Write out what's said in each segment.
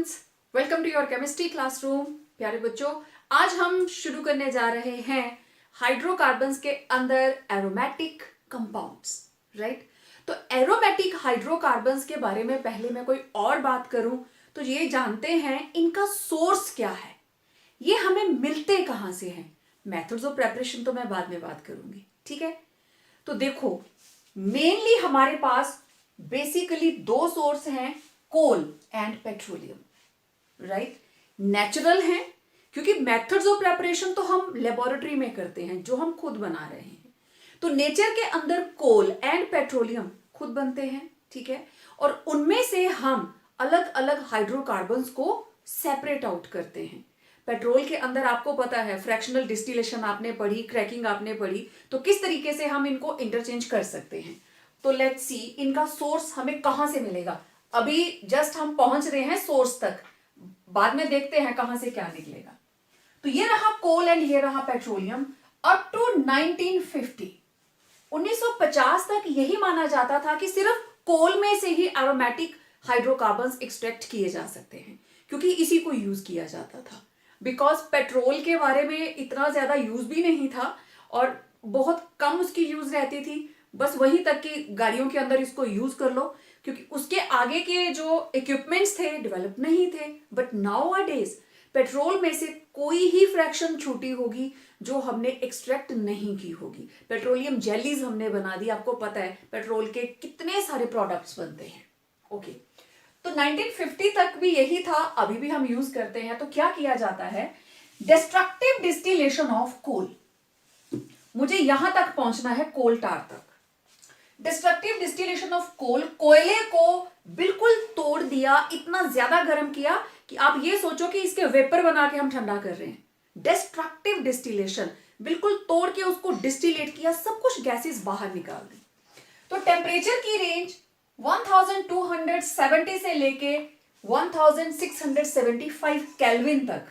Students, welcome to your chemistry classroom. प्यारे बच्चों, आज हम शुरू करने जा रहे हैं हाइड्रोकार्बन्स के अंदर एरोमेटिक कंपाउंड्स, राइट। तो एरोमेटिक हाइड्रोकार्बन्स के बारे में पहले मैं कोई और बात करूं तो ये जानते हैं इनका सोर्स क्या है, ये हमें मिलते कहां से हैं। मेथड्स ऑफ प्रेपरेशन तो मैं बाद में बात करूंगी, ठीक है। तो देखो, मेनली हमारे पास बेसिकली दो सोर्स हैं, कोल एंड पेट्रोलियम, राइट। नेचुरल हैं क्योंकि मेथड्स ऑफ प्रेपरेशन तो हम लेबोरेटरी में करते हैं, जो हम खुद बना रहे हैं। तो नेचर के अंदर कोल एंड पेट्रोलियम खुद बनते हैं, ठीक है। और उनमें से हम अलग अलग हाइड्रोकार्बन्स को सेपरेट आउट करते हैं। पेट्रोल के अंदर आपको पता है फ्रैक्शनल डिस्टिलेशन आपने पढ़ी, क्रैकिंग आपने पढ़ी, तो किस तरीके से हम इनको इंटरचेंज कर सकते हैं। तो लेट्स सी इनका सोर्स हमें कहां से मिलेगा। अभी जस्ट हम पहुंच रहे हैं सोर्स तक, बाद में देखते हैं कहां से क्या निकलेगा। तो ये रहा कोल एंड ये रहा पेट्रोलियम। अप टू 1950 तक यही माना जाता था कि सिर्फ कोल में से ही एरोमेटिक हाइड्रोकार्बन्स एक्सट्रैक्ट किए जा सकते हैं, क्योंकि इसी को यूज किया जाता था। बिकॉज पेट्रोल के बारे में इतना ज्यादा यूज भी नहीं था और बहुत कम उसकी यूज रहती थी, बस वहीं तक कि गाड़ियों के अंदर इसको यूज कर लो, क्योंकि उसके आगे के जो इक्विपमेंट्स थे डेवलप नहीं थे। But now a days petrol में से कोई ही फ्रैक्शन छूटी होगी जो हमने एक्सट्रैक्ट नहीं की होगी। पेट्रोलियम जेलीज हमने बना दी, आपको पता है पेट्रोल के कितने सारे प्रोडक्ट्स बनते हैं, ओके। तो 1950 तक भी यही था, अभी भी हम यूज करते हैं। तो क्या किया जाता है, डिस्ट्रक्टिव डिस्टिलेशन ऑफ कोल। मुझे यहां तक पहुंचना है, कोल टार तक। डिस्ट्रक्टिव डिस्टिलेशन ऑफ कोल, कोयले को बिल्कुल तोड़ दिया, इतना ज्यादा गर्म किया कि आप ये सोचो कि इसके वेपर बना के हम ठंडा कर रहे हैं। डिस्ट्रक्टिव डिस्टिलेशन, बिल्कुल तोड़ के उसको डिस्टिलेट किया, सब कुछ गैसेस बाहर निकाल दी। तो टेम्परेचर की रेंज 1270 से लेके 1675 केल्विन तक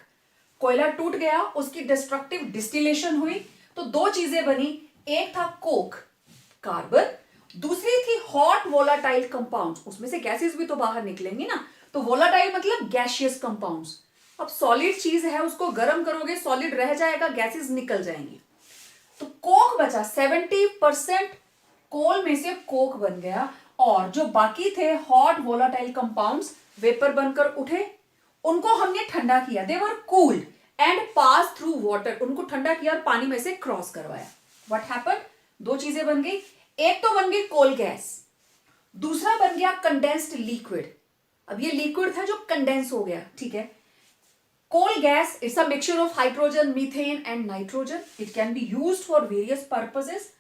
कोयला टूट गया, उसकी डिस्ट्रक्टिव डिस्टिलेशन हुई। तो दो चीजें बनी, एक था कोक, कार्बन, दूसरी थी हॉट वोलाटाइल कंपाउंड्स। उसमें से गैसेस भी तो बाहर निकलेंगी ना, तो वोलाटाइल मतलब गैसियस कंपाउंड्स। अब सॉलिड चीज है, उसको गर्म करोगे सॉलिड रह जाएगा, गैसेस निकल जाएंगी। तो कोक बचा, 70% कोल में से कोक बन गया, और जो बाकी थे हॉट वोलाटाइल कंपाउंड्स वेपर बनकर उठे, उनको हमने ठंडा किया। They were cooled and pass through water, उनको ठंडा किया और पानी में से क्रॉस करवाया। व्हाट हैपेंड, दो चीजें बन गई, एक तो बन गई कोल गैस, दूसरा बन गया कंडेंस्ड लिक्विड। अब ये लिक्विड था जो कंडेंस हो गया, ठीक है। Coal gas it's a mixture of hydrogen, methane and nitrogen. It can be used for various purposes.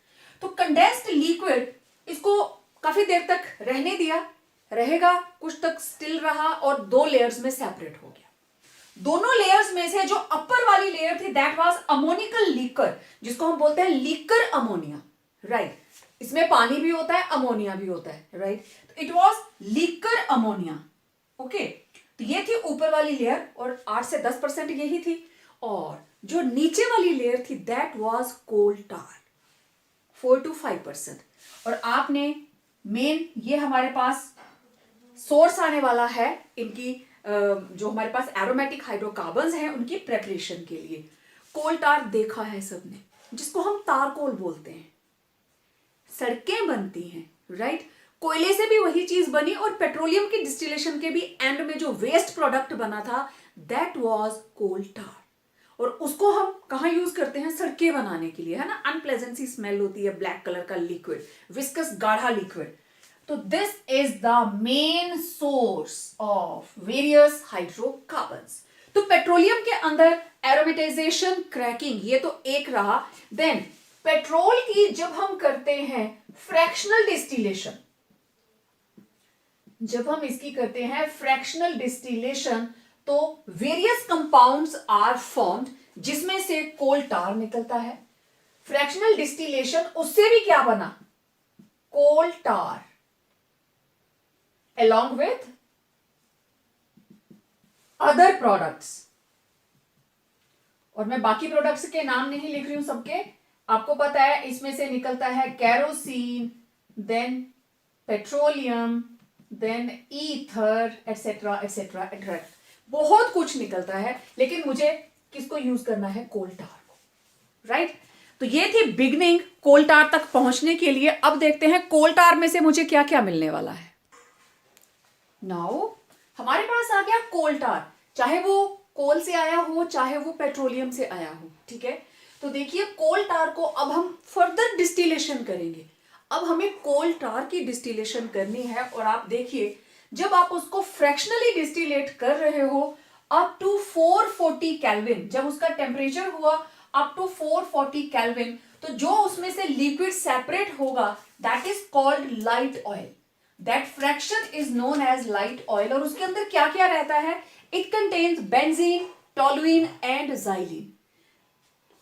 तो कंडेंस्ड लिक्विड, इसको काफी देर तक रहने दिया, रहेगा, कुछ तक स्टिल रहा और दो लेयर्स में सेपरेट हो गया। दोनों लेयर्स में से जो अपर वाली लेयर थी दैट वाज अमोनिकल लीकर, जिसको हम बोलते हैं लीकर अमोनिया, राइट। इसमें पानी भी होता है, अमोनिया भी होता है, राइट। तो it was liquor ammonia, okay. तो ये थी ऊपर वाली लेयर और 8 से 10% यही थी। और जो नीचे वाली लेयर थी that was coal tar, 4 to 5%। और आपने मेन ये हमारे पास सोर्स आने वाला है इनकी, जो हमारे पास एरोमेटिक हाइड्रोकार्बन्स हैं उनकी प्रेपरेशन के लिए। कोल टार देखा है सबने, जिसको हम तारकोल बोलते हैं। सड़कें बनती हैं, राइट। कोयले से भी वही चीज बनी, और पेट्रोलियम की डिस्टिलेशन के भी एंड में जो वेस्ट प्रोडक्ट बना था दैट वाज कोल टार। और उसको हम कहाँ यूज करते हैं, सड़कें बनाने के लिए, है ना। अनप्लेजेंट सी स्मेल होती है, ब्लैक कलर का लिक्विड, विस्कस गाढ़ा लिक्विड। तो this is the main source of various hydrocarbons. तो पेट्रोलियम के अंदर एरोमेटाइजेशन, क्रैकिंग, ये तो एक रहा। देन पेट्रोल की जब हम करते हैं फ्रैक्शनल डिस्टिलेशन, जब हम इसकी करते हैं फ्रैक्शनल डिस्टिलेशन, तो वेरियस कंपाउंड्स आर फॉर्म्ड, जिसमें से कोल टार निकलता है। फ्रैक्शनल डिस्टिलेशन, उससे भी क्या बना, कोल टार along with other products। और मैं बाकी प्रोडक्ट्स के नाम नहीं लिख रही हूं, सबके आपको पता है। इसमें से निकलता है kerosene, then petroleum, then ether, etcetera etcetera etcetera. बहुत कुछ निकलता है, लेकिन मुझे किसको यूज करना है? कोल टार को, राइट? तो ये थी बिगनिंग कोल टार तक पहुंचने के लिए। अब देखते हैं कोल टार में से मुझे क्या क्या मिलने वाला है। नाउ हमारे पास आ गया कोल टार, चाहे वो कोल से आया हो चाहे वो पेट्रोलियम से आया हो, ठीक है? तो देखिए कोल टार को अब हम फर्दर डिस्टिलेशन करेंगे। अब हमें कोल टार की डिस्टिलेशन करनी है, और आप देखिए जब आप उसको फ्रैक्शनली डिस्टिलेट कर रहे हो अप टू 440 केल्विन, जब उसका टेम्परेचर हुआ अप टू 440 केल्विन, तो जो उसमें से लिक्विड सेपरेट होगा that is called light oil. That fraction is known as light oil. और उसके अंदर क्या क्या रहता है? It contains benzene, toluene and xylene.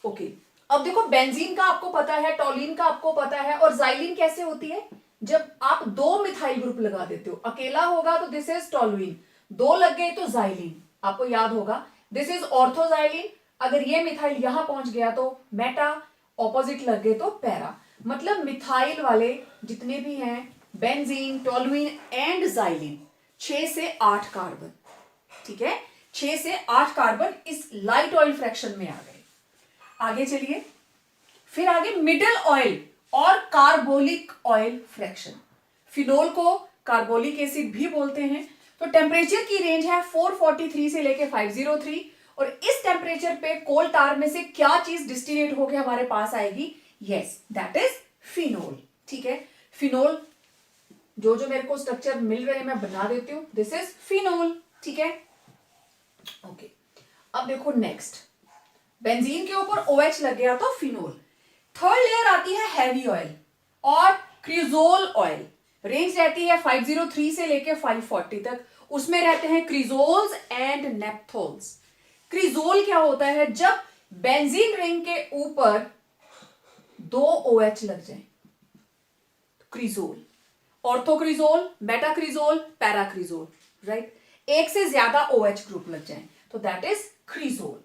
Okay, अब देखो बेंजीन का आपको पता है, टोलुइन का आपको पता है, और जाइलिन कैसे होती है? जब आप दो मिथाइल ग्रुप लगा देते हो, अकेला होगा तो दिस इज टोलुइन, दो लग गए तो जाइलिन, आपको याद होगा दिस इज ऑर्थोजाइलिन। अगर ये मिथाइल यहां पहुंच गया तो मेटा, ऑपोजिट लग गए तो पैरा। मतलब मिथाइल वाले जितने भी हैं, बेंजीन, टोलुइन एंड जाइलिन, 6 से 8 कार्बन, ठीक है? 6 से 8 कार्बन इस लाइट ऑयल फ्रैक्शन में आ गए। आगे चलिए, फिर आगे मिडल ऑयल और कार्बोलिक ऑयल फ्रैक्शन। फिनोल को कार्बोलिक एसिड भी बोलते हैं। तो टेम्परेचर की रेंज है 443 से लेके 503, और इस टेम्परेचर पे कोल टार में से क्या चीज डिस्टिलेट होकर हमारे पास आएगी? यस, दैट इज फिनोल, ठीक है? फिनोल जो जो मेरे को स्ट्रक्चर मिल रहे हैं मैं बना देती हूं, दिस इज फिनोल, ठीक है? ओके, अब देखो नेक्स्ट, बेंजीन के ऊपर OH लग गया तो फिनोल। थर्ड लेयर आती है हैवी ऑयल और क्रिजोल ऑयल। रेंज रहती है 503 से लेके 540 तक। उसमें रहते हैं क्रिजोल्स एंड नेप्थोल्स। क्रिजोल क्या होता है? जब बेंजीन रिंग के ऊपर 2 OH लग जाए, क्रिजोल। ऑर्थोक्रिजोल, मेटाक्रिजोल, पैराक्रिजोल, राइट? एक से ज्यादा OH ग्रुप लग जाए तो that is cresol.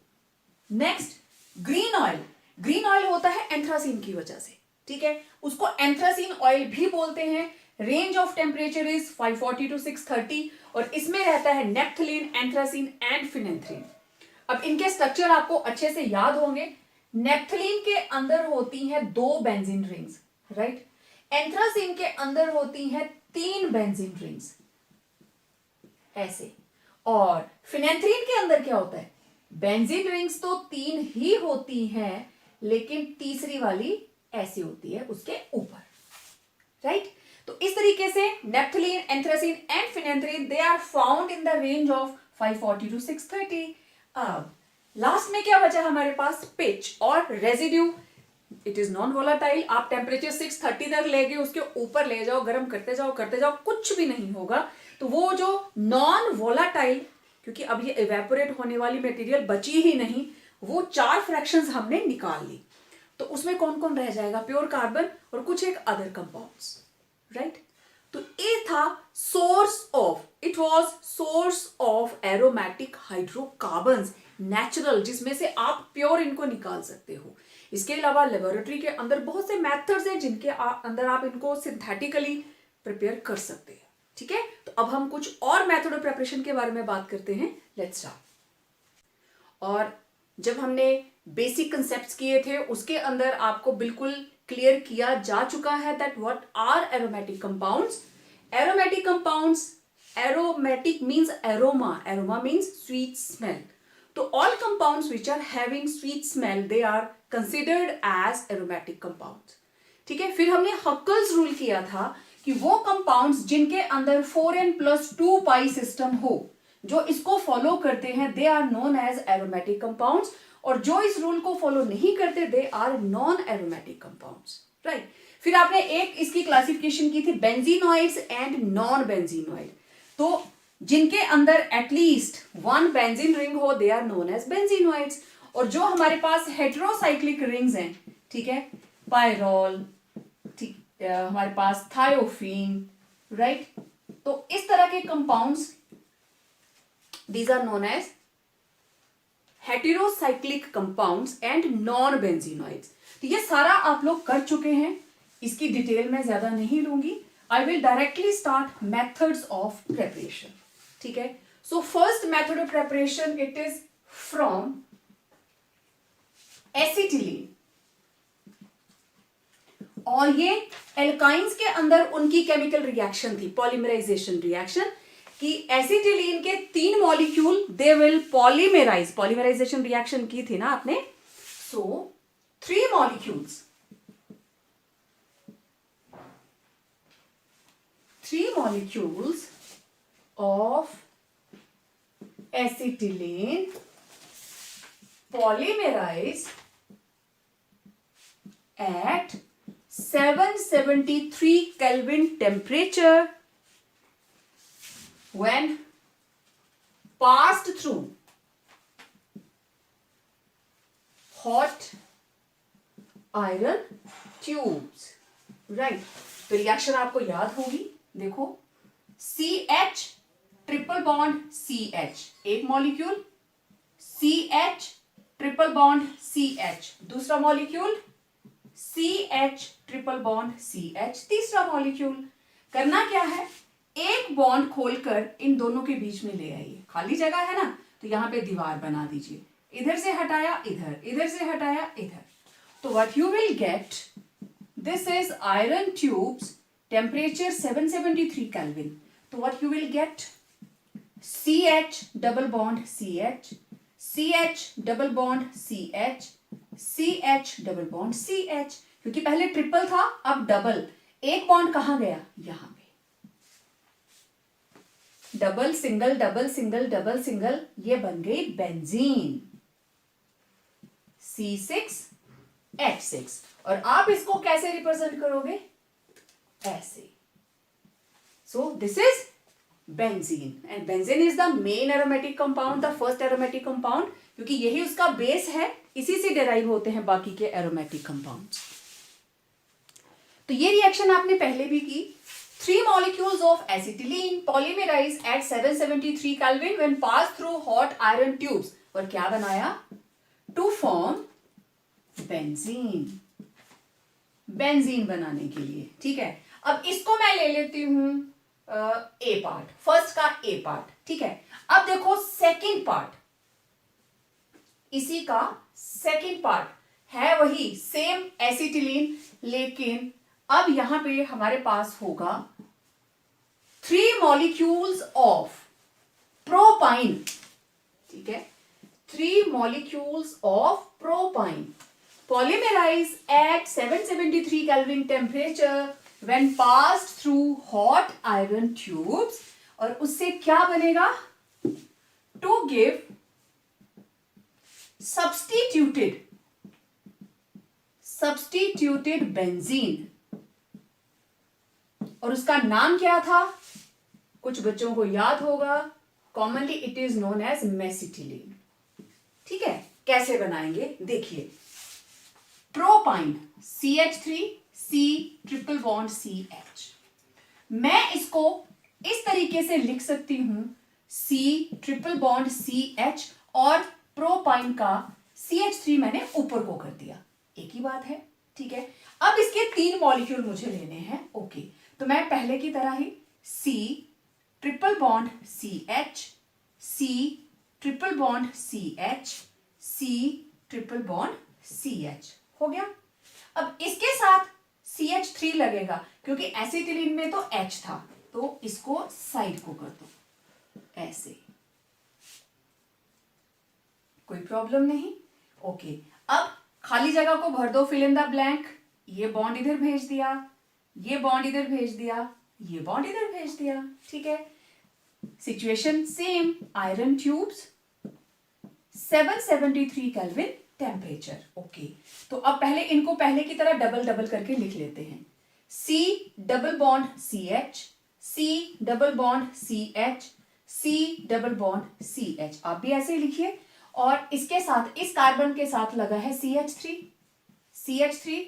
Next, green oil. Green oil होता है एंथ्रासीन की वजह से, ठीक है? उसको एंथ्रासीन ऑयल भी बोलते हैं। Range of temperature is 540 to 630, और इसमें रहता है नेप्थलीन, एंथ्रासीन एंड फिनेंथ्रीन। अब इनके स्ट्रक्चर आपको अच्छे से याद होंगे। नेप्थलीन के अंदर होती हैं 2 बेंजीन रिंग्स, राइट? एंथ्रासीन के अंदर होती हैं 3 बेंजीन रिंग्स, ऐसे। और फिनेंथ्रीन के अंदर क्या होता है? बेंजीन रिंग्स तो 3 ही होती हैं, लेकिन तीसरी वाली ऐसी होती है उसके ऊपर, राइट? तो इस तरीके से naphthalene, anthracene and phenanthrene they are found in the range of 540 to 630। अब लास्ट में क्या बचा हमारे पास? पिच और residue. It is non volatile. आप टेम्परेचर 630 तक ले गए, उसके ऊपर ले जाओ, गर्म करते जाओ, कुछ भी नहीं होगा। तो वो जो नॉन वोलाटाइल, क्योंकि अब ये इवेपोरेट होने वाली मटेरियल बची ही नहीं, वो 4 फ्रैक्शंस हमने निकाल ली। तो उसमें कौन कौन रह जाएगा? प्योर कार्बन और कुछ एक अदर कंपाउंड्स, राइट? तो ये था it was source of aromatic hydrocarbons, natural, जिसमें से आप प्योर इनको निकाल सकते हो। इसके अलावा लेबोरेटरी के अंदर बहुत से मेथड्स हैं जिनके अंदर आप इनको सिंथेटिकली प्रिपेयर कर सकते हैं, ठीक है? तो अब हम कुछ और मेथड ऑफ प्रिपरेशन के बारे में बात करते हैं। Let's start. और जब हमने बेसिक कंसेप्ट्स किए थे उसके अंदर आपको बिल्कुल क्लियर किया जा चुका है that what are aromatic compounds. Aromatic compounds, aromatic means aroma means sweet smell. तो all compounds which are having sweet smell they are considered as aromatic compounds, ठीक है? फिर हमने हक्कल्स रूल किया था कि वो कंपाउंड्स जिनके अंदर 4n+2 पाई सिस्टम हो, जो इसको फॉलो करते हैं, they are known as aromatic compounds, और जो इस रूल को फॉलो नहीं करते they are non aromatic compounds, right? फिर आपने एक इसकी क्लासिफिकेशन की थी बेंजीनॉइड्स एंड नॉन बेंजीनॉइड। तो जिनके अंदर एटलीस्ट 1 बेंजीन रिंग हो दे आर नोन एज बेंजीनॉइड्स, और जो हमारे पास हेटेरोसाइक्लिक रिंग्स हैं, ठीक है, पायरोल, ठीक, हमारे पास थायोफीन, राइट? तो इस तरह के compounds these are known as heterocyclic compounds and non-benzenoids। तो ये सारा आप लोग कर चुके हैं, इसकी डिटेल में ज्यादा नहीं लूंगी। I will directly start methods of preparation, ठीक है? So first method of preparation, it is from acetylene. और ये एल्काइंस के अंदर उनकी केमिकल रिएक्शन थी, पॉलीमराइजेशन रिएक्शन, कि एसिटिलीन के 3 molecule they will polymerize, polymerization reaction की थी ना आपने. So 3 molecules, 3 molecules of acetylene polymerize at 773 Kelvin temperature when passed through hot iron tubes. Right. तो रिएक्शन आपको याद होगी. देखो, CH ट्रिपल बॉन्ड CH एक molecule, CH triple bond CH दूसरा molecule, CH triple bond CH तीसरा molecule. करना क्या है, एक बॉन्ड खोलकर इन दोनों के बीच में ले आइए. खाली जगह है ना, तो यहां पे दीवार बना दीजिए. इधर से हटाया इधर, इधर से हटाया इधर. तो what you will get, this is iron tubes, temperature 773 Kelvin. तो what you will get, CH double bond CH, CH double bond CH, CH double bond CH. क्योंकि पहले ट्रिपल था, अब डबल. एक बॉन्ड कहां गया, यहां पे. Double single double single double single, ये बन गई बेंजीन, C6H6. और आप इसको कैसे रिप्रेजेंट करोगे, ऐसे. So this is benzene, and benzene is the main aromatic compound, the first aromatic compound, क्योंकि यही उसका बेस है, इसी से डेराइव होते हैं बाकी के aromatic compounds. तो ये रिएक्शन आपने पहले भी की. 3 molecules of acetylene polymerize at 773 Kelvin when passed through hot iron tubes. और क्या बनाया, to form benzene, बेंजीन बनाने के लिए. ठीक है, अब इसको मैं ले लेती हूं ए पार्ट, फर्स्ट का ए पार्ट. ठीक है, अब देखो सेकंड पार्ट, इसी का सेकंड पार्ट है वही सेम एसिटिलीन, लेकिन अब यहां पे हमारे पास होगा 3 मॉलिक्यूल्स ऑफ प्रोपाइन. ठीक है, 3 molecules of propyne polymerize at 773 Kelvin temperature when passed through hot iron tubes. और उससे क्या बनेगा, to give substituted benzene. और उसका नाम क्या था, कुछ बच्चों को याद होगा, commonly it is known as mesitylene. ठीक है, कैसे बनाएंगे देखिए. Propyne CH3 C triple bond CH. मैं इसको इस तरीके से लिख सकती हूं, C ट्रिपल बॉन्ड CH और प्रोपाइन का CH3 मैंने ऊपर को कर दिया, एक ही बात है. ठीक है, अब इसके 3 मॉलिक्यूल मुझे लेने हैं. ओके, तो मैं पहले की तरह ही C triple bond CH, C triple bond CH, C triple bond CH हो गया. अब इसके साथ CH3 लगेगा, क्योंकि एसिटिलीन में तो H था, तो इसको साइड को कर दो ऐसे, कोई प्रॉब्लम नहीं. ओके, अब खाली जगह को भर दो, फिल इन द ब्लैंक. ये बॉन्ड इधर भेज दिया, ये बॉन्ड इधर भेज दिया, ये बॉन्ड इधर भेज दिया. ठीक है, situation same, iron tubes, 773 Kelvin temperature. Okay, तो अब पहले इनको पहले की तरह डबल डबल करके लिख लेते हैं. C double bond CH, C double bond CH, C double bond CH. आप भी ऐसे ही लिखिए. और इसके साथ, इस कार्बन के साथ लगा है CH3, CH3,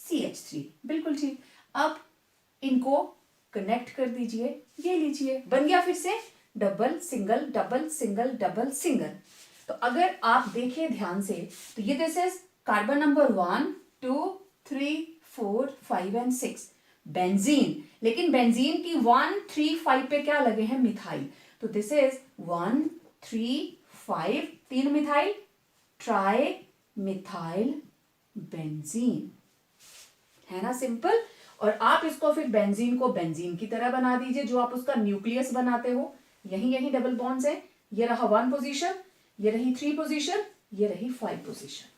CH3. बिल्कुल ठीक. अब इनको कनेक्ट कर दीजिए, ये लीजिए, बन गया फिर से double single double single double single. तो अगर आप देखिए ध्यान से, तो ये this is carbon number 1 2 3 4 5 and 6 benzene. लेकिन बेंजीन की 1 3 5 पे क्या लगे हैं, मिथाइल. तो this is 1 3 5 3 methyl tri methyl benzene, है ना सिंपल। और आप इसको फिर बेंजीन को बेंजीन की तरह बना दीजिए जो आप उसका न्यूक्लियस बनाते हो। यही यही डबल बॉन्ड्स है, ये रहा 1 पोजीशन, ये रही 3 पोजीशन, ये रही 5 पोजीशन।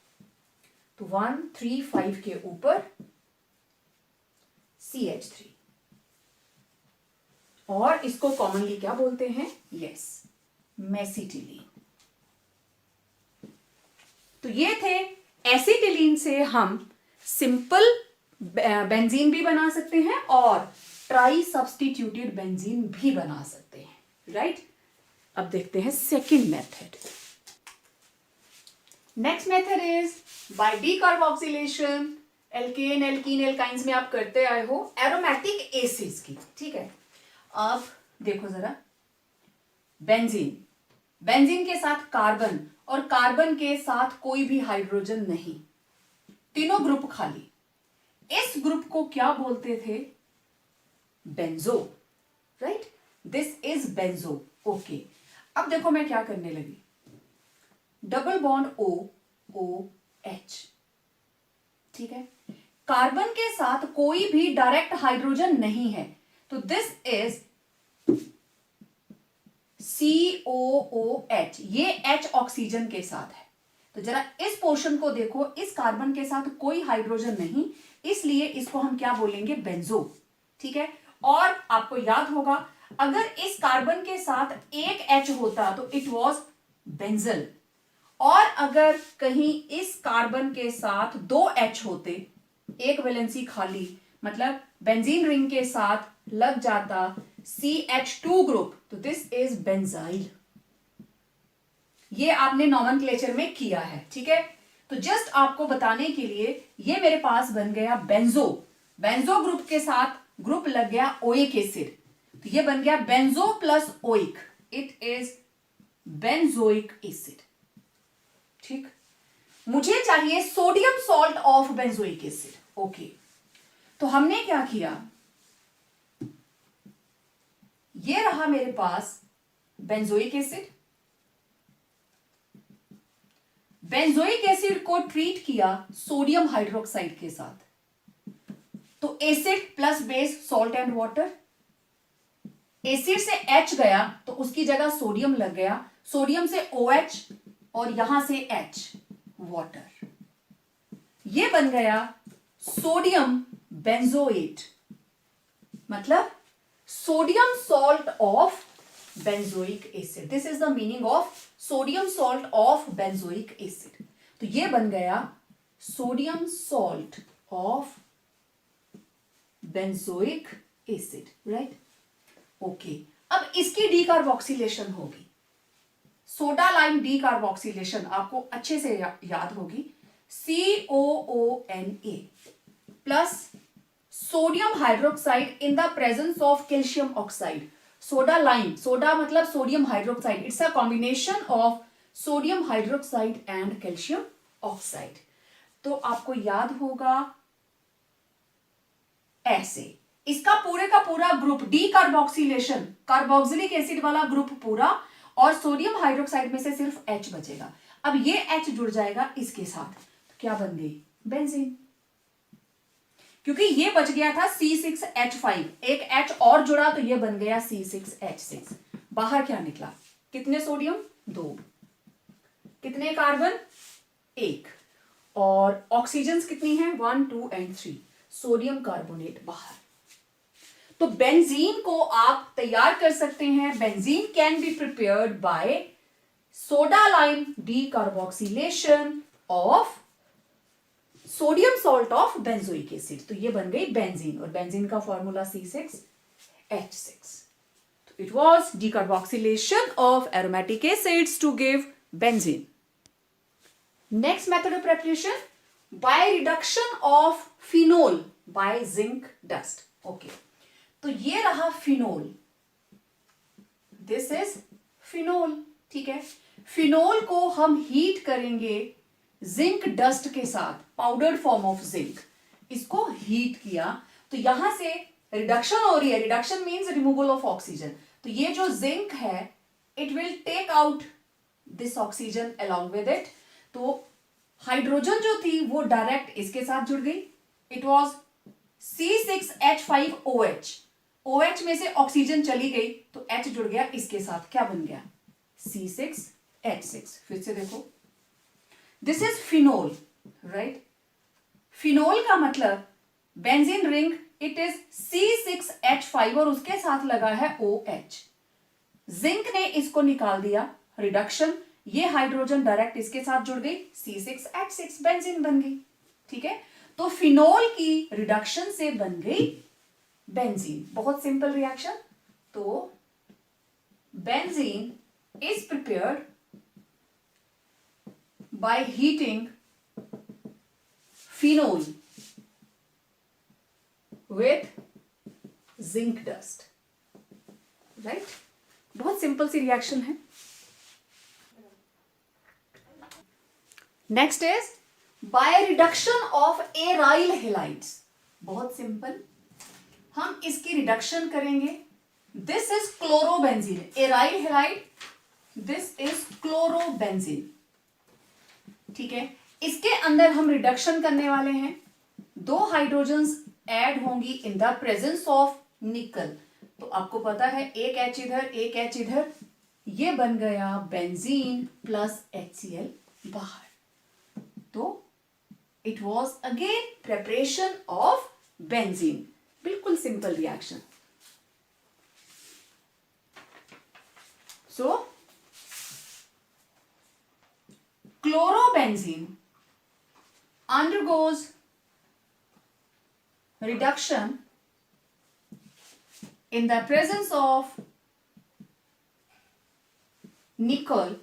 तो 1 3 5 के ऊपर CH3, और इसको कॉमनली क्या बोलते हैं? Yes, mesitylene. तो ये थे एसिटिलीन से हम सिंपल बेंजीन भी बना सकते हैं और ट्राई सब्स्टिट्यूटेड बेंजीन भी बना सकते हैं, राइट। अब देखते हैं second method. Next method is by decarboxylation. Alkane alkene alkynes में आप करते आए हो एरोमेटिक एसिड्स की, ठीक है। अब देखो जरा, बेंजीन, बेंजीन के साथ कार्बन और कार्बन के साथ कोई भी हाइड्रोजन नहीं, तीनों ग्रुप खाली। इस ग्रुप को क्या बोलते थे? Benzo, right. This is benzo, okay. अब देखो मैं क्या करने लगी, डबल बॉन्ड OOH, ठीक है। कार्बन के साथ कोई भी डायरेक्ट हाइड्रोजन नहीं है, तो दिस इज COOH, ये H ऑक्सीजन के साथ है। तो जरा इस पोर्शन को देखो, इस कार्बन के साथ कोई हाइड्रोजन नहीं, इसलिए इसको हम क्या बोलेंगे? बेंजो, ठीक है। और आपको याद होगा, अगर इस कार्बन के साथ एक H होता तो इट वाज बेंजल, और अगर कहीं इस कार्बन के साथ 2 H होते, एक वैलेंसी खाली, मतलब बेंजीन रिंग के साथ लग जाता CH2 ग्रुप, तो दिस इज बेंजाइल। ये आपने नॉमेनक्लेचर में किया है, ठीक है। तो जस्ट आपको बताने के लिए, ये मेरे पास बन गया बेंजो, बेंजो ग्रुप के साथ ग्रुप लग गया ओइक एसिड, तो ये बन गया benzo plus oic, it is benzoic acid, ठीक। मुझे चाहिए sodium salt of benzoic acid, okay. तो हमने क्या किया, ये रहा मेरे पास बेंजोइक एसिड, बेंजोइक एसिड को ट्रीट किया सोडियम हाइड्रोक्साइड के साथ, तो acid plus base salt and water, acid से H गया तो उसकी जगह सोडियम लग गया, सोडियम से OH और यहां से H, वाटर, ये बन गया सोडियम बेंजोएट, मतलब sodium salt of benzoic acid. This is the meaning of sodium salt of benzoic acid. तो ये बन गया sodium salt of benzoic acid, right, okay. अब इसकी डीकार्बोक्सिलेशन होगी, सोडा लाइम डीकार्बोक्सिलेशन आपको अच्छे से याद होगी, COONA plus sodium hydroxide in the presence of calcium oxide. Soda lime, soda मतलब sodium hydroxide, it's a combination of sodium hydroxide and calcium oxide. तो आपको याद होगा ऐसे, इसका पूरे का पूरा ग्रुप डीकार्बोक्सिलेशन, कार्बोक्सिलिक एसिड वाला ग्रुप पूरा, और सोडियम हाइड्रोक्साइड में से सिर्फ H बचेगा। अब ये H जुड़ जाएगा इसके साथ, तो क्या बन गई? बेंजीन। क्योंकि ये बच गया था C6H5, एक H और जुड़ा तो ये बन गया C6H6। बाहर क्या निकला? कितने सोडियम? 2। कितने कार्बन? 1। और ऑक्सीजन कितनी है? 1 2 एंड 3। सोडियम कार्बोनेट बाहर। तो बेंजीन को आप तैयार कर सकते हैं, benzene can be prepared by soda lime decarboxylation of sodium salt of benzoic acid. तो ये बन गई बेंजीन, और बेंजीन का फॉर्मूला C6H6। तो it was decarboxylation of aromatic acids to give benzene. Next method of preparation, by reduction of phenol by zinc dust, okay. तो ये रहा फिनोल, दिस इज फिनोल, ठीक है। फिनोल को हम हीट करेंगे जिंक डस्ट के साथ, पाउडर्ड फॉर्म ऑफ जिंक, इसको हीट किया तो यहां से रिडक्शन हो रही है, reduction means removal of oxygen, तो ये जो जिंक है it will take out this oxygen along with it. तो हाइड्रोजन जो थी वो डायरेक्ट इसके साथ जुड़ गई, इट वॉज C6H5OH। OH में से ऑक्सीजन चली गई तो H जुड़ गया इसके साथ, क्या बन गया C6H6। फिर से देखो, this is phenol, right. Phenol का मतलब benzene ring it is C6H5 और उसके साथ लगा है OH। जिंक ने इसको निकाल दिया, रिडक्शन, ये हाइड्रोजन डायरेक्ट इसके साथ जुड़ गई, C6H6 बेंजीन बन गई। ठीक है, तो फिनोल की रिडक्शन से बन गई बेंजीन। बहुत सिंपल रिएक्शन। तो benzene is prepared by heating phenol with zinc dust, right. बहुत सिंपल सी रिएक्शन है। Next is by reduction of aryl halides. बहुत सिंपल, हम इसकी रिडक्शन करेंगे। This is chlorobenzene, aryl halide, this is chlorobenzene. ठीक है, इसके अंदर हम रिडक्शन करने वाले हैं, दो हाइड्रोजन्स ऐड होंगी इन द प्रेजेंस ऑफ निकल। तो आपको पता है एक H इधर एक H इधर, ये बन गया बेंजीन प्लस HCl बाहर। तो it was again preparation of benzene. बिल्कुल simple reaction. So chlorobenzene undergoes reduction in the presence of nickel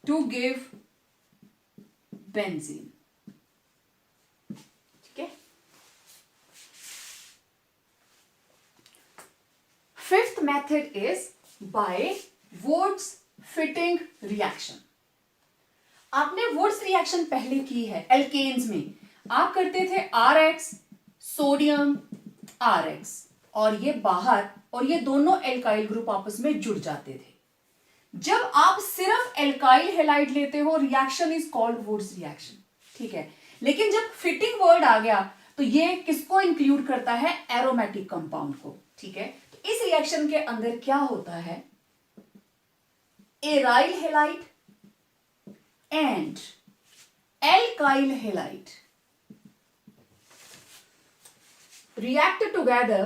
to give benzene. ठीक है, fifth method is by Wurtz fitting reaction. आपने वुड्स रिएक्शन पहले की है alkanes में, आप करते थे RX सोडियम RX और ये बाहर, और ये दोनों एल्काइल ग्रुप आपस में जुड़ जाते थे। जब आप सिर्फ एल्काइल हेलाइड लेते हो reaction is called Wurtz reaction. ठीक है, लेकिन जब फिटिंग वर्ड आ गया तो ये किसको इंक्लूड करता है, एरोमेटिक कंपाउंड को। ठीक है, तो इस रिएक्शन के अंदर क्या होता है, aryl halide and alkyl halide react together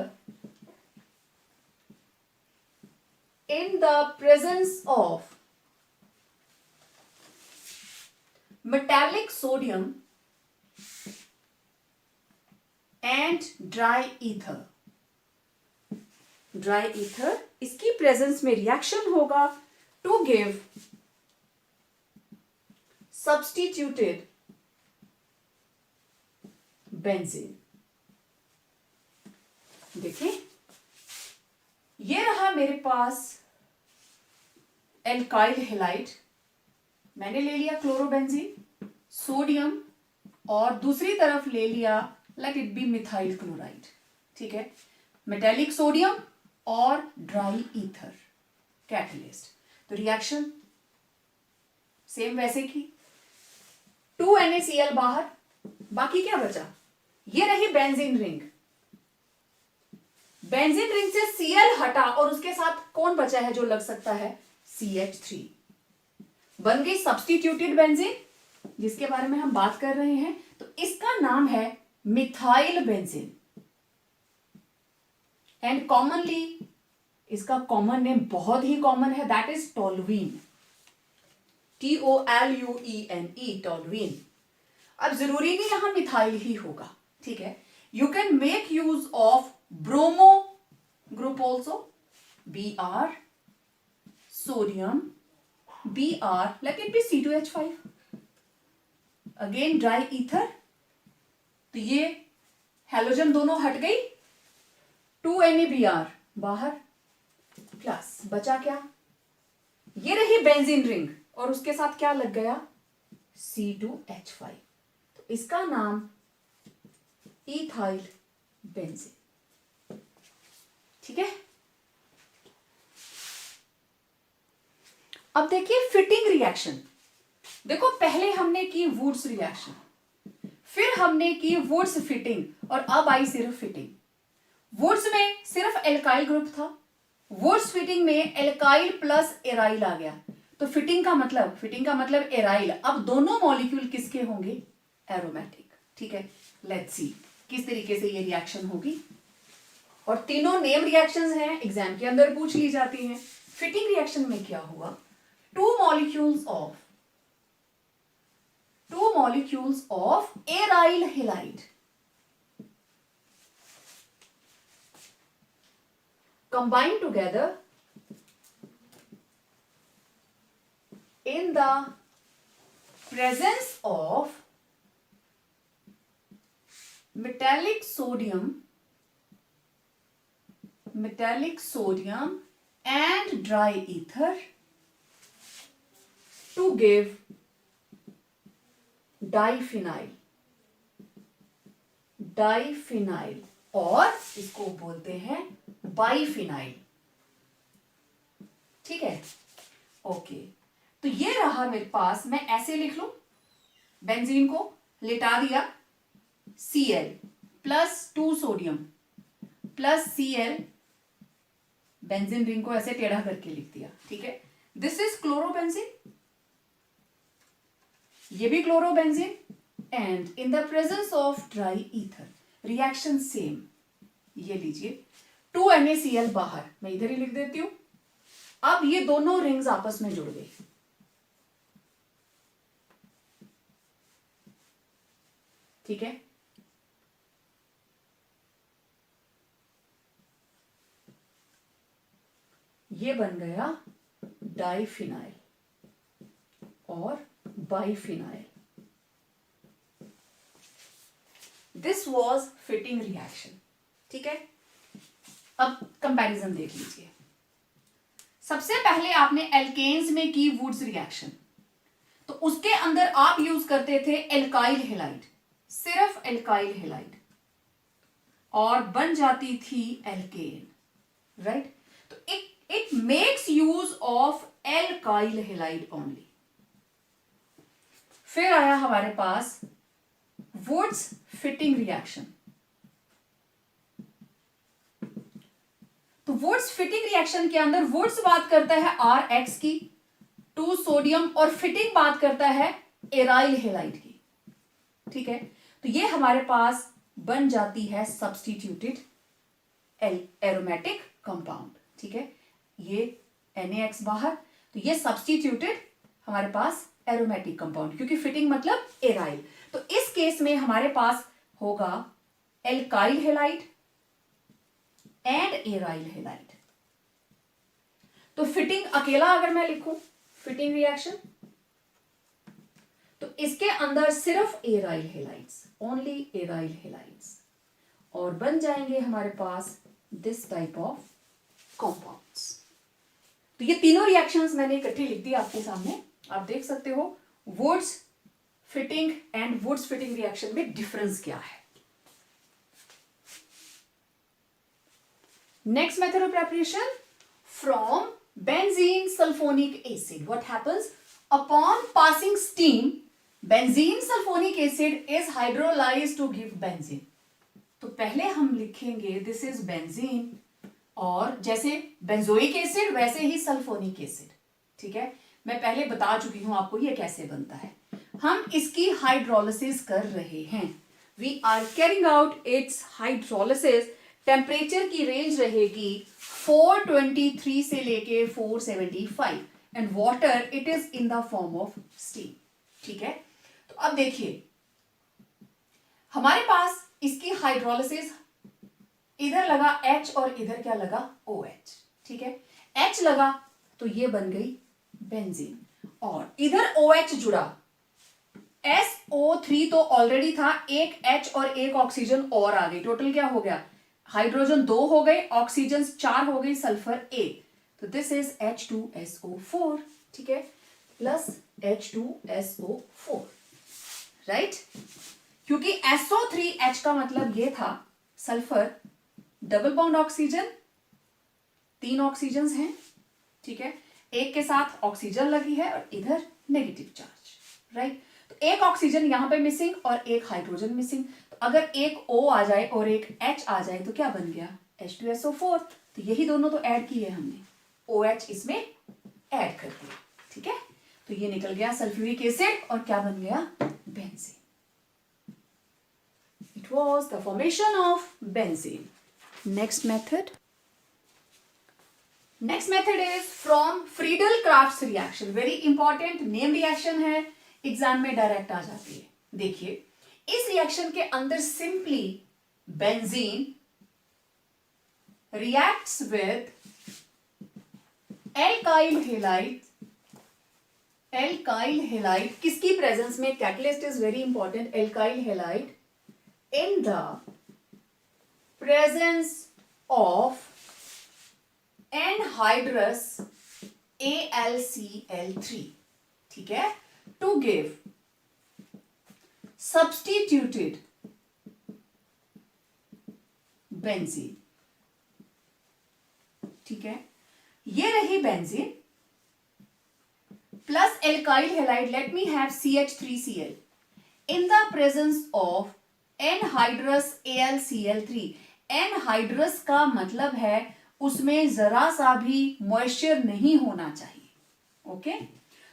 in the presence of metallic sodium and dry ether. Dry ether इसकी प्रेजेंस में रिएक्शन होगा to give substituted benzene. देखिए, ये रहा मेरे पास एल्काइल हेलाइड, मैंने ले लिया क्लोरोबेंजीन, सोडियम, और दूसरी तरफ ले लिया late it B methyl chloride. ठीक है, मेटेलिक सोडियम और ड्राई ईथर कैटलिस्ट। तो रिएक्शन सेम वैसे की, 2 NaCl बाहर, बाकी क्या बचा, ये रही बेंजीन रिंग। बेंजीन रिंग से Cl हटा और उसके साथ कौन बचा है जो लग सकता है, CH3। बन गई सब्स्टिट्यूटेड बेंजीन, जिसके बारे में हम बात कर रहे हैं। तो इसका नाम है मिथाइल बेंजीन एंड कॉमनली इसका कॉमन नेम बहुत ही कॉमन है, that is toluene, TOLUENE, toluene. अब जरूरी नहीं यहां मिथाइल ही होगा। ठीक है, you can make use of bromo group also, Br, sodium Br, late it B C2H5, again dry ether. तो ये हेलोजन दोनों हट गई, 2 NaBr बाहर, प्लस बचा क्या, ये रही बेंजीन रिंग और उसके साथ क्या लग गया, C2H5। तो इसका नाम इथाइल बेंजीन। ठीक है, अब देखिए फिटिंग रिएक्शन। देखो पहले हमने की वुड्स रिएक्शन, फिर हमने की वुड्स फिटिंग और अब आई सिर्फ फिटिंग। वुड्स में सिर्फ एल्काइल ग्रुप था, वुड्स फिटिंग में एल्काइल प्लस एराइल आ गया। तो फिटिंग का मतलब एराइल। अब दोनों मॉलिक्यूल किसके होंगे? एरोमेटिक। ठीक है, लेट्स सी किस तरीके से ये रिएक्शन होगी। और तीनों नेम रिएक्शंस हैं, एग्जाम के अंदर पूछ ली जाती हैं। फिटिंग रिएक्शन में क्या हुआ? Two molecules of aryl halide combine together in the presence of metallic sodium and dry ether to give diphenyl और इसको बोलते हैं बाइफिनाइल। ठीक है, ओके। तो ये रहा मेरे पास, मैं ऐसे लिख लूं, बेंजीन को लिटा दिया, Cl plus 2 sodium plus Cl, benzene ring को ऐसे टेढ़ा करके लिख दिया। ठीक है, दिस इज क्लोरोबेंजीन, ये भी chlorobenzene, and in the presence of dry ether reaction same. ये लीजिए 2 NaCl बाहर, मैं इधर ही लिख देती हूं। अब ये दोनों रिंग्स आपस में जुड़ गई। ठीक है, ये बन गया डाइफिनाइल और biphenyl. This was fitting reaction. ठीक है, अब कंपैरिजन देख लीजिए। सबसे पहले आपने एल्केन्स में की वुड्स रिएक्शन, तो उसके अंदर आप यूज करते थे एल्काइल हेलाइड, सिर्फ एल्काइल हेलाइड, और बन जाती थी एल्केन, राइट। तो it makes use of alkyl halide only. फिर आया हमारे पास वुड्स फिटिंग रिएक्शन। तो वुड्स फिटिंग रिएक्शन के अंदर वुड्स बात करता है RX की, 2 सोडियम, और फिटिंग बात करता है एराइल हेलाइड की। ठीक है, तो ये हमारे पास बन जाती है सब्स्टिट्यूटेड एरोमेटिक कंपाउंड। ठीक है, ये NaX बाहर, तो ये सब्स्टिट्यूटेड हमारे पास एरोमेटिक कंपाउंड, क्योंकि फिटिंग मतलब एराइल। तो इस केस में हमारे पास होगा alkyl halide and aryl halide. तो फिटिंग अकेला अगर मैं लिखूं, फिटिंग रिएक्शन, तो इसके अंदर सिर्फ aryl halides, only aryl halides, और बन जाएंगे हमारे पास दिस टाइप ऑफ कंपाउंड्स। तो ये तीनों रिएक्शंस मैंने इकट्ठी लिख दी आपके सामने, आप देख सकते हो Wurtz Fittig and Wurtz Fittig reaction में डिफरेंस क्या है। Next method of preparation, from benzene sulfonic acid. What happens? Upon passing steam, benzene sulfonic acid is hydrolyzed to give benzene. तो पहले हम लिखेंगे this is benzene, और जैसे benzoic acid वैसे ही सल्फोनिक एसिड। ठीक है, मैं पहले बता चुकी हूं आपको ये कैसे बनता है। हम इसकी हाइड्रोलिसिस कर रहे हैं, we are carrying out its hydrolysis. Temperature की रेंज रहेगी 423 से लेके 475, and water it is in the form of steam. ठीक है, तो अब देखिए हमारे पास इसकी हाइड्रोलिसिस, इधर लगा H और इधर क्या लगा OH। ठीक है, H लगा तो ये बन गई बेंजीन, और इधर OH जुड़ा, SO3 तो ऑलरेडी था, एक H और एक ऑक्सीजन और आ गई, टोटल क्या हो गया, हाइड्रोजन 2 हो गए, ऑक्सीजन 4 हो गई, सल्फर 1, तो दिस इज H2SO4। ठीक है, प्लस H2SO4, राइट, क्योंकि SO3H का मतलब ये था sulphur double bond oxygen, 3 oxygen हैं। ठीक है, एक के साथ ऑक्सीजन लगी है और इधर नेगेटिव चार्ज, राइट। तो एक ऑक्सीजन यहां पे मिसिंग और एक हाइड्रोजन मिसिंग, तो अगर एक O आ जाए और एक H आ जाए तो क्या बन गया, H2SO4। तो यही दोनों तो ऐड किए हमने, OH इसमें ऐड कर दिया, ठीक है। तो ये निकल गया सल्फ्यूरिक एसिड और क्या बन गया, benzene. It was the formation of benzene. Next method. Next method is from Friedel-Crafts reaction. Very important name reaction है, एग्जाम में डायरेक्ट आ जाती है। देखिए इस रिएक्शन के अंदर simply benzene reacts with alkyl halide किसकी प्रेजेंस में, catalyst is very important, alkyl halide in the presence of anhydrous AlCl3, ठीक है, to give substituted benzene, ठीक है। ये रही benzene plus alkyl halide, late me have CH3Cl in the presence of anhydrous AlCl3। Anhydrous का मतलब है उसमें जरा सा भी मॉइस्चर नहीं होना चाहिए, ओके।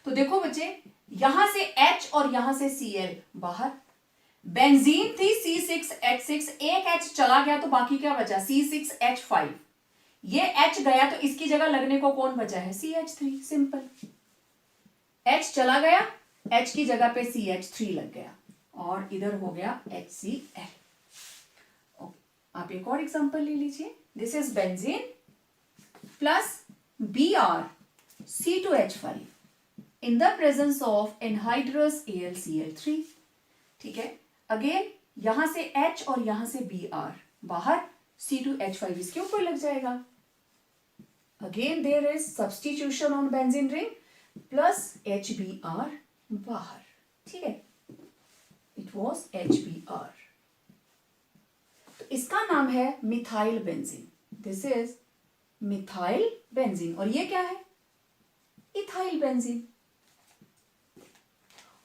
तो देखो बच्चे, यहां से H और यहां से Cl बाहर, बेंजीन थी C6H6, एक H चला गया तो बाकी क्या बचा, C6H5, ये H गया तो इसकी जगह लगने को कौन बचा है, CH3, सिंपल। H चला गया, H की जगह पे CH3 लग गया और इधर हो गया HCl। आप एक और एग्जांपल ले लीजिए, this is benzene plus Br C2H5 in the presence of anhydrous AlCl3, ठीक है। अगेन यहां से H और यहां से Br बाहर, C2H5 इसके ऊपर लग जाएगा। Again there is substitution on benzene ring plus HBr बाहर, ठीक है, इट वॉज HBr। तो इसका नाम है methyl benzene, this is methyl benzene. और ये क्या है, इथाइल बेंजीन।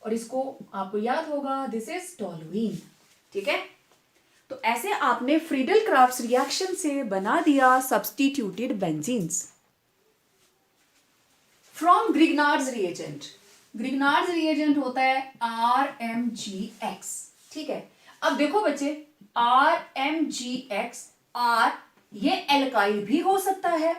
और इसको आपको याद होगा, दिस इज टोलुइन, ठीक है। तो ऐसे आपने फ्रीडल क्राफ्ट्स रिएक्शन से बना दिया substituted benzenes from Grignard's reagent. Grignard's reagent होता है RMGX, ठीक है। अब देखो बच्चे, RMGX, R ये एल्काइल भी हो सकता है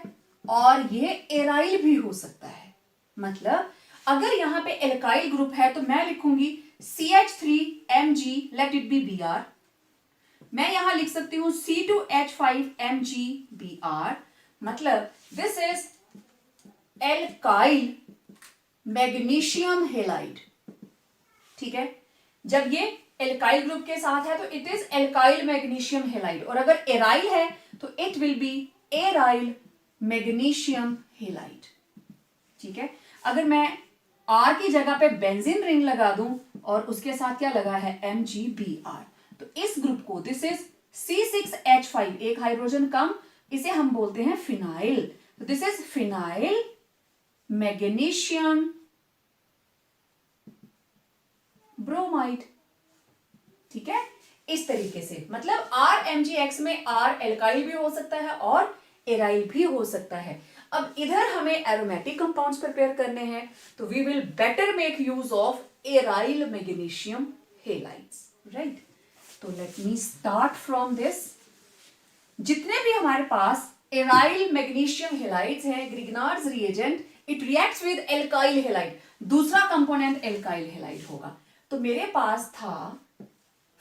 और ये एराइल भी हो सकता है। मतलब अगर यहां पे एल्काइल ग्रुप है तो मैं लिखूंगी CH3Mg, late it B Br। मैं यहां लिख सकती हूं C2H5MgBr, मतलब this is alkyl magnesium halide, ठीक है। जब ये एल्काइल ग्रुप के साथ है तो it is alkyl magnesium halide, और अगर एराइल है तो it will B aryl magnesium halide, ठीक है। अगर मैं R की जगह पे बेंजीन रिंग लगा दूं और उसके साथ क्या लगा है, MgBr, तो इस ग्रुप को, दिस इज C6H5, एक हाइड्रोजन कम, इसे हम बोलते हैं फिनाइल। तो this is phenyl magnesium bromide, ठीक है। इस तरीके से, मतलब RMGX में R एल्काइल भी हो सकता है और एराइल भी हो सकता है। अब इधर हमें एरोमेटिक कंपाउंड्स प्रिपेयर करने हैं, तो we will better make use of aryl magnesium halides, right. तो let me start from this. जितने भी हमारे पास एराइल मैग्नीशियम हेलाइड्स हैं, Grignard's reagent, it reacts with alkyl halide, दूसरा कंपोनेंट एल्काइल हेलाइड होगा। तो मेरे पास था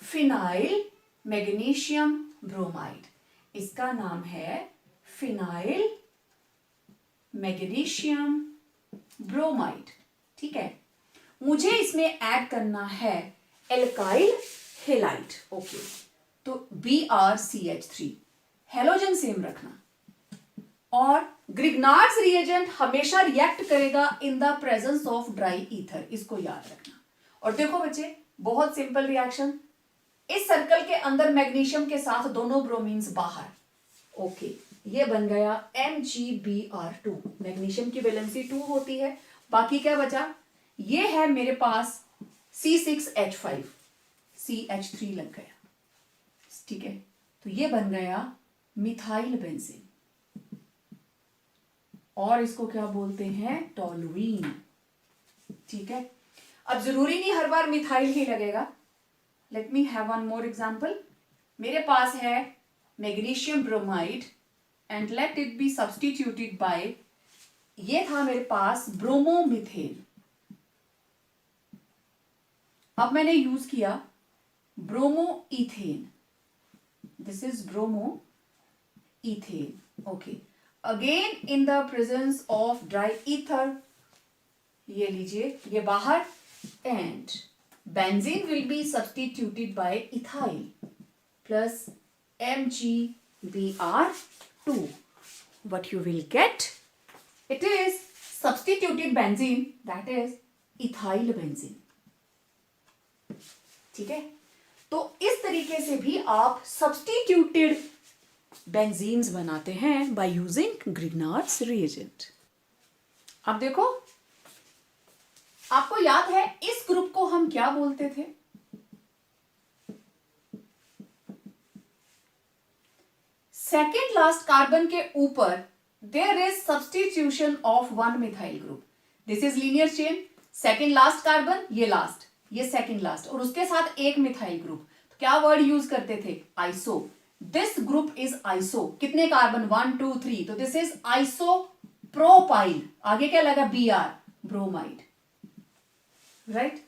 फिनाइल मैग्नीशियम ब्रोमाइड, इसका नाम है फिनाइल मैग्नीशियम ब्रोमाइड, ठीक है। मुझे इसमें ऐड करना है एल्काइल हेलाइड, ओके। तो BrCH3, हेलोजन सेम रखना, और ग्रिग्नार्ड्स रिएजेंट हमेशा रिएक्ट करेगा इन the presence of dry ether, इसको याद रखना। और देखो बच्चे, बहुत सिंपल रिएक्शन, इस सर्कल के अंदर मैग्नीशियम के साथ दोनों ब्रोमीन्स बाहर, ओके। ये बन गया MgBr2। मैग्नीशियम की वैलेंसी 2 होती है। बाकी क्या बचा, ये है मेरे पास C6H5, CH3 लग गया, ठीक है। तो ये बन गया मिथाइल बेंजीन, और इसको क्या बोलते हैं, टोलुइन, ठीक है। अब जरूरी नहीं हर बार मिथाइल ही लगेगा। Let me have one more example. मेरे पास है magnesium bromide and let it be substituted by, ये था मेरे पास ब्रोमोमिथेन। अब मैंने यूज किया bromo ethane, this is bromo ethane, okay. Again in the presence of dry ether, ये लीजिए, ये बाहर, and benzene will be substituted by ethyl plus MgBr2. What you will get? It is substituted benzene, that is ethyl benzene. ठीक है। तो इस तरीके से भी आप सब्स्टिट्यूटेड बेंजीन्स बनाते हैं बाय यूजिंग ग्रिग्नार्ड्स रिएजेंट। अब देखो, आपको याद है इस ग्रुप को हम क्या बोलते थे, सेकेंड लास्ट कार्बन के ऊपर there is substitution of one methyl group. This is linear chain, second last carbon, ये लास्ट, ये सेकेंड लास्ट, और उसके साथ एक मिथाइल ग्रुप। तो क्या वर्ड यूज करते थे, iso. This group is iso, कितने कार्बन, 1 2 3, तो दिस इज आइसो प्रोपाइल। आगे क्या लगा, Br, ब्रोमाइड, राइट।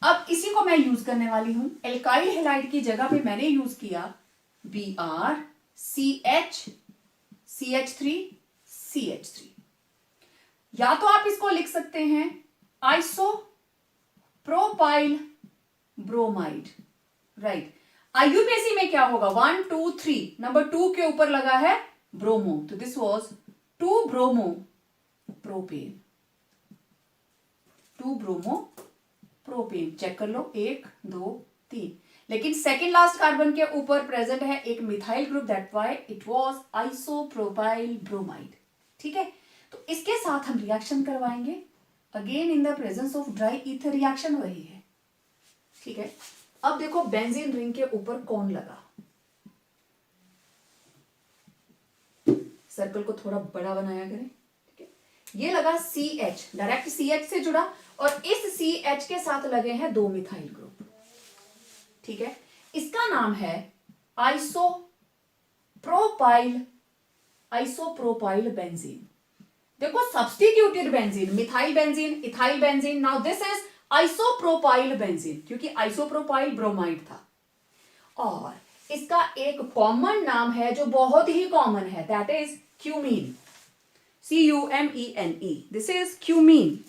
अब इसी को मैं यूज करने वाली हूं, एल्काइल हैलाइड की जगह पे मैंने यूज किया Br CH CH3 CH3। या तो आप इसको लिख सकते हैं iso propyl bromide, right. IUPAC में क्या होगा, 1 2 3, नंबर 2 के ऊपर लगा है ब्रोमो, तो this was 2 bromo propane, 2 bromo propane. Check कर लो, 1 2 3, लेकिन सेकेंड लास्ट कार्बन के ऊपर प्रेजेंट है एक methyl group, that why it was isopropyl bromide, ठीक है। तो इसके साथ हम रिएक्शन करवाएंगे, again in the presence of dry ether, reaction वही है, ठीक है। अब देखो बेंजीन रिंग के ऊपर कौन लगा, सर्कल को थोड़ा बड़ा बनाया करें, ठीक है। ये लगा CH, डायरेक्ट CH से जुड़ा, और इस CH के साथ लगे हैं 2 मिथाइल ग्रुप, ठीक है। इसका नाम है आइसोप्रोपाइल बेंजीन। देखो substituted benzene, methyl benzene, ethyl benzene, now this is isopropyl benzene, क्योंकि आइसोप्रोपाइल ब्रोमाइड था। और इसका एक कॉमन नाम है जो बहुत ही कॉमन है, that is cumene, CUMENE, this is cumene,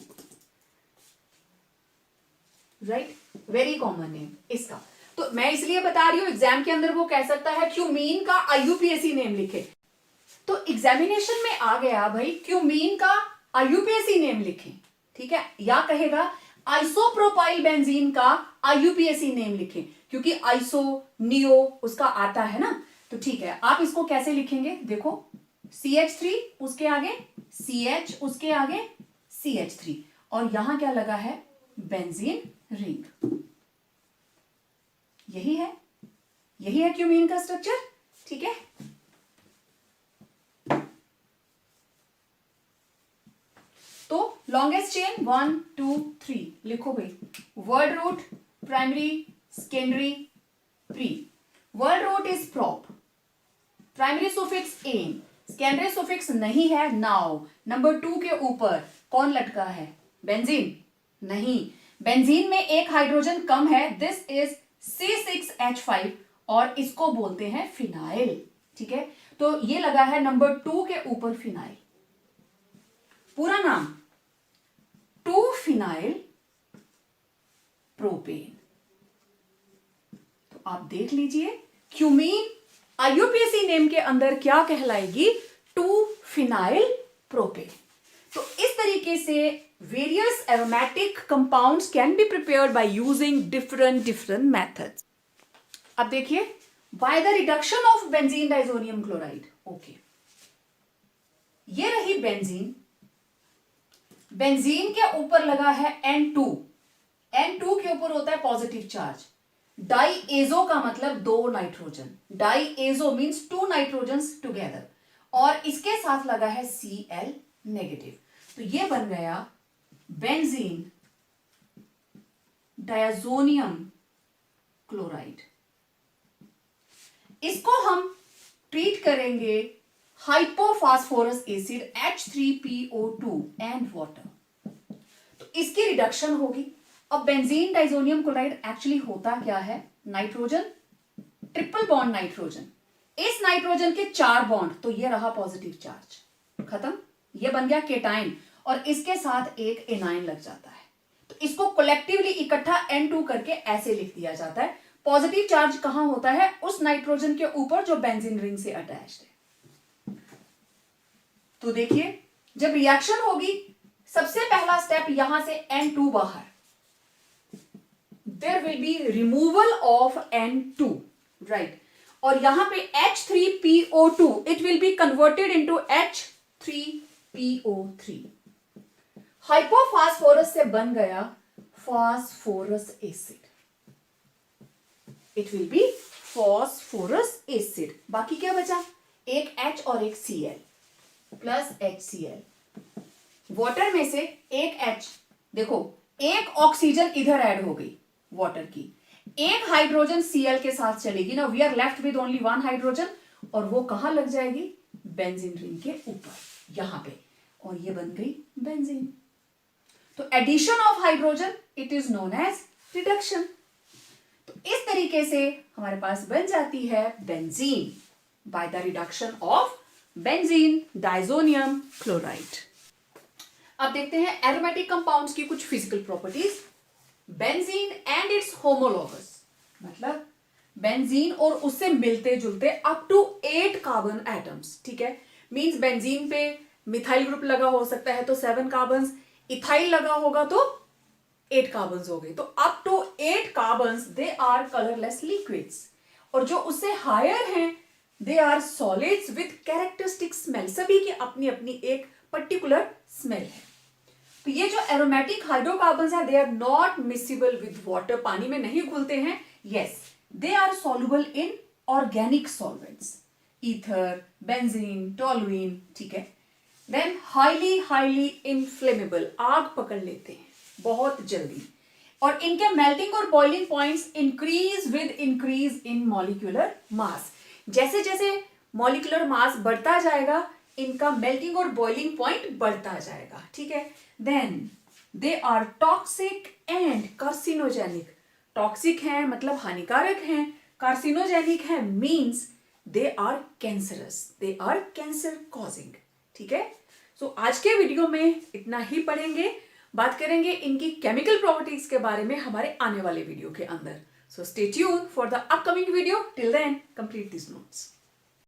right, very common name इसका। तो मैं इसलिए बता रही हूं, एग्जाम के अंदर वो कह सकता है क्यूमीन का IUPAC नेम लिखे, तो एग्जामिनेशन में आ गया भाई क्यूमीन का IUPAC नेम लिखें, ठीक है। या कहेगा आइसोप्रोपाइल बेंजीन का IUPAC नेम लिखें, क्योंकि आइसो नियो उसका आता है ना, तो ठीक है। आप इसको कैसे लिखेंगे, देखो CH3 उसके आगे CH उसके आगे CH3, और यहां क्या लगा है, बेंजीन रिंग, यही है क्यूमीन का स्ट्रक्चर, ठीक है। तो लॉन्गेस्ट चेन 1 2 3 लिखो भाई, word root, primary, secondary, pre. Word root is prop, primary suffix ane, secondary suffix नहीं है नाउ। नंबर 2 के ऊपर कौन लटका है, बेंजीन, नहीं, बेंजीन में एक हाइड्रोजन कम है, दिस इज C6H5, और इसको बोलते हैं फिनाइल, ठीक है। तो ये लगा है नंबर 2 के ऊपर फिनाइल, पूरा नाम 2 फिनाइल प्रोपेन। तो आप देख लीजिए क्यूमीन IUPAC नेम के अंदर क्या कहलाएगी, 2 फिनाइल प्रोपेन। तो इस तरीके से various aromatic compounds can be prepared by using different methods. अब देखिए, by the reduction of benzene diazonium chloride, okay, ये रही बेंजीन, बेंजीन के ऊपर लगा है N2, N2 के ऊपर होता है पॉजिटिव चार्ज। डाईएजो का मतलब दो nitrogen, diazo means two nitrogens together, और इसके साथ लगा है Cl नेगेटिव। तो ये बन गया बेंजीन डायजोनियम क्लोराइड। इसको हम ट्रीट करेंगे hypophosphorous acid H3PO2 and water, तो इसकी रिडक्शन होगी। अब बेंजीन डाइजोनियम क्लोराइड एक्चुअली होता क्या है, नाइट्रोजन, ट्रिपल बॉन्ड नाइट्रोजन, इस नाइट्रोजन के 4 बॉन्ड, तो ये रहा पॉजिटिव चार्ज, खत्म, ये बन गया केटाइन, और इसके साथ एक एनाइन लग जाता है। तो इसको कलेक्टिवली इकट्ठा N2 करके ऐसे लिख दिया जाता है। पॉजिटिव चार्ज कहां होता है, उस नाइट्रोजन के ऊपर जो बेंजीन रिंग से अटैच्ड है। तो देखिए जब रिएक्शन होगी, सबसे पहला स्टेप यहां से N2 बाहर, there will be removal of N2, right, और यहां पे H3PO2 it will be converted into H3PO3। Hypophosphorous से बन गया phosphorous acid, it will be phosphorous acid. बाकी क्या बचा, एक H और एक Cl प्लस HCl। वाटर में से एक H, देखो एक ऑक्सीजन इधर ऐड हो गई वाटर की, एक हाइड्रोजन Cl के साथ चलेगी ना, we are left with only 1 hydrogen, और वो कहां लग जाएगी, बेंजीन रिंग के ऊपर यहां पे, और ये बन गई बेंजीन। तो addition of hydrogen it is known as reduction. तो इस तरीके से हमारे पास बन जाती है benzene by the reduction of benzene diazonium chloride. अब देखते हैं एरोमेटिक कंपाउंड्स की कुछ physical properties. Benzene and its homologues, मतलब बेंजीन और उससे मिलते जुलते अप टू 8 कार्बन एटम्स, ठीक है, मींस बेंजीन पे मिथाइल ग्रुप लगा हो सकता है तो 7 कार्बन्स, इथाइल लगा होगा तो 8 कार्बन्स हो गए, तो up to 8 carbons they are colourless liquids, और जो उससे हायर हैं they are solids with characteristic smell, सभी की अपनी अपनी एक पर्टिकुलर स्मेल है। तो ये जो एरोमेटिक हाइड्रोकार्बन्स है they are not miscible with water, पानी में नहीं घुलते हैं, yes they are soluble in organic solvents, ether, benzene, toluene, ठीक है। देन हाईली इनफ्लेमेबल, आग पकड़ लेते हैं बहुत जल्दी, और इनके मेल्टिंग और boiling points increase with increase in molecular mass. जैसे जैसे मॉलिक्यूलर मास बढ़ता जाएगा इनका मेल्टिंग और बॉइलिंग पॉइंट बढ़ता जाएगा, ठीक है। Then they are toxic and carcinogenic, toxic हैं मतलब हानिकारक हैं, कार्सिनोजेनिक है means they are cancerous, they are cancer causing, ठीक है। सो आज के वीडियो में इतना ही पढ़ेंगे, बात करेंगे इनकी केमिकल प्रॉपर्टीज के बारे में हमारे आने वाले वीडियो के अंदर। So stay tune for the upcoming video, till then complete this notes.